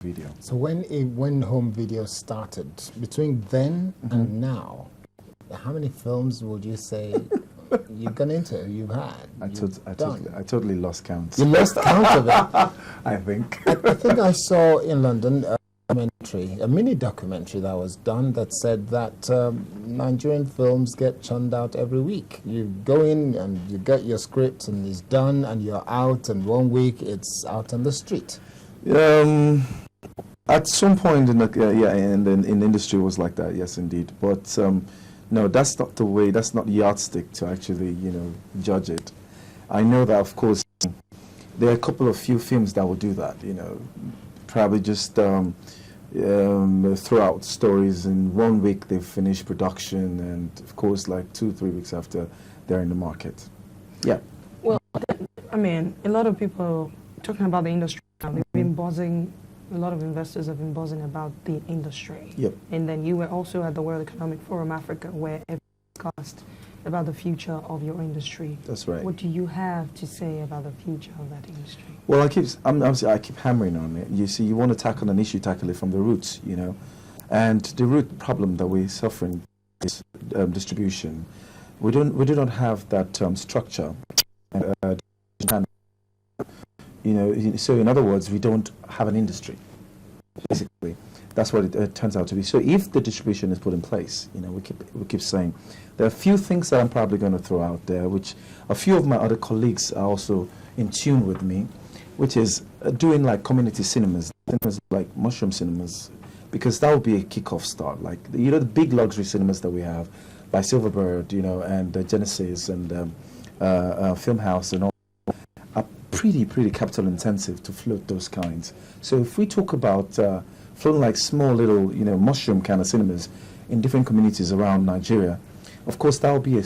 video. So when home video started, between then and now, how many films would you say you've gone into, you've had, I totally lost count. You lost count of it? I think. I think I saw in London a mini documentary that was done that said that Nigerian films get churned out every week. You go in and you get your script and it's done and you're out, and 1 week it's out on the street. At some point in the industry was like that, yes indeed. But no, that's not the way, that's not the yardstick to actually, judge it. I know that, of course, there are a couple of few films that will do that, probably just throw out stories in 1 week, they finish production, and of course, like 2-3 weeks after, they're in the market. Yeah. Well, I mean, a lot of people talking about the industry now, they've been buzzing. A lot of investors have been buzzing about the industry. Yep. And then you were also at the World Economic Forum Africa, where it discussed about the future of your industry. That's right. What do you have to say about the future of that industry? Well, I keep hammering on it. You see, you want to tackle an issue, tackle it from the roots, And the root problem that we're suffering is distribution. We do not have that structure. So in other words, we don't have an industry. Basically, that's what it turns out to be. So if the distribution is put in place, we keep saying there are a few things that I'm probably going to throw out there, which a few of my other colleagues are also in tune with me, which is doing like community cinemas like mushroom cinemas, because that would be a kickoff start. Like the big luxury cinemas that we have, by Silverbird, and Genesis and Film House and all, are pretty capital intensive to float those kinds. So if we talk about floating like small little mushroom kind of cinemas in different communities around Nigeria, of course that would be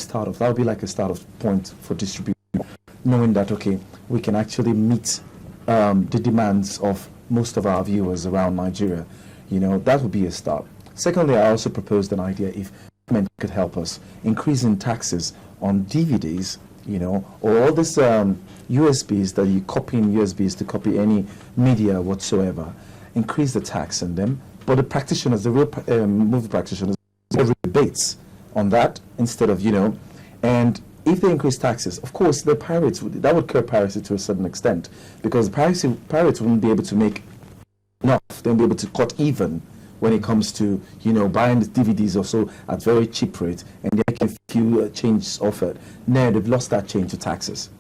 like a start-off point for distribution, knowing that okay, we can actually meet the demands of most of our viewers around Nigeria. That would be a start. Secondly, I also proposed an idea if government could help us increasing taxes on DVDs, or all this USBs that you copy in USBs to copy any media whatsoever, increase the tax on them. But the practitioners, the real movie practitioners, have rebates on that instead of, and if they increase taxes, of course, the pirates, that would curb piracy to a certain extent, because the pirates wouldn't be able to make enough, they'll be able to cut even when it comes to, buying the DVDs or so at very cheap rate, and they get a few changes off it. Now they've lost that change to taxes,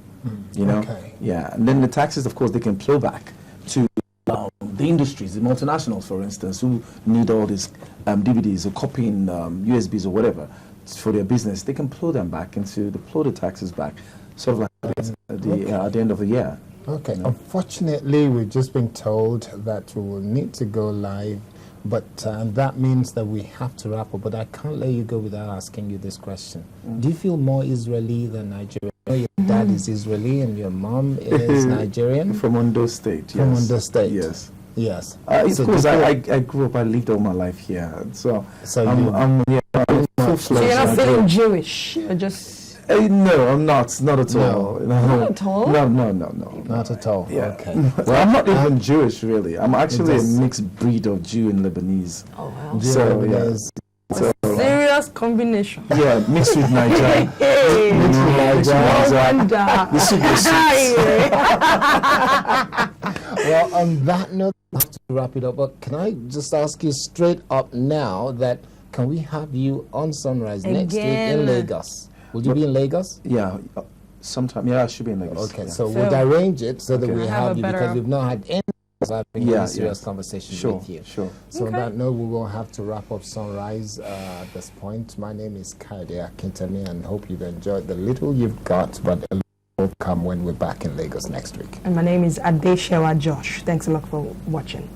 Okay. Yeah, and then the taxes, of course, they can plow back to the industries, the multinationals, for instance, who need all these DVDs or copying USBs or whatever for their business. They can plow them back plow the taxes back, sort of like at the end of the year. Okay. Unfortunately, we've just been told that we will need to go live, but that means that we have to wrap up. But I can't let you go without asking you this question. Do you feel more Israeli than Nigerian? Your dad is Israeli and your mom is Nigerian? From Ondo State, yes. From Ondo State? Yes. Yes. Of course, I grew up, I lived all my life here. So I'm full-fledged. So you're not feeling Jewish? You're just... no, I'm not. Not at all. Not at all? No. Not at all. Yeah. Okay. Well, I'm not even Jewish, really. I'm actually a mixed breed of Jew and Lebanese. Oh, wow. So, yeah. So, serious combination. Yeah, mixed with Nigeria. Mixed with Nigeria. This should be sweet. Well, on that note, I have to wrap it up. But can I just ask you straight up now that can we have you on Sunrise next week in Lagos? Will you be in Lagos? Yeah, sometime. Yeah, I should be in Lagos. Okay, yeah. so we'll arrange it so that we have you, better... because we've not had any serious conversation with you. Sure. So on that note, we will have to wrap up Sunrise at this point. My name is Kayode Akintemi, and hope you've enjoyed the little you've got, but a lot will come when we're back in Lagos next week. And my name is Adeshewa Josh. Thanks a lot for watching.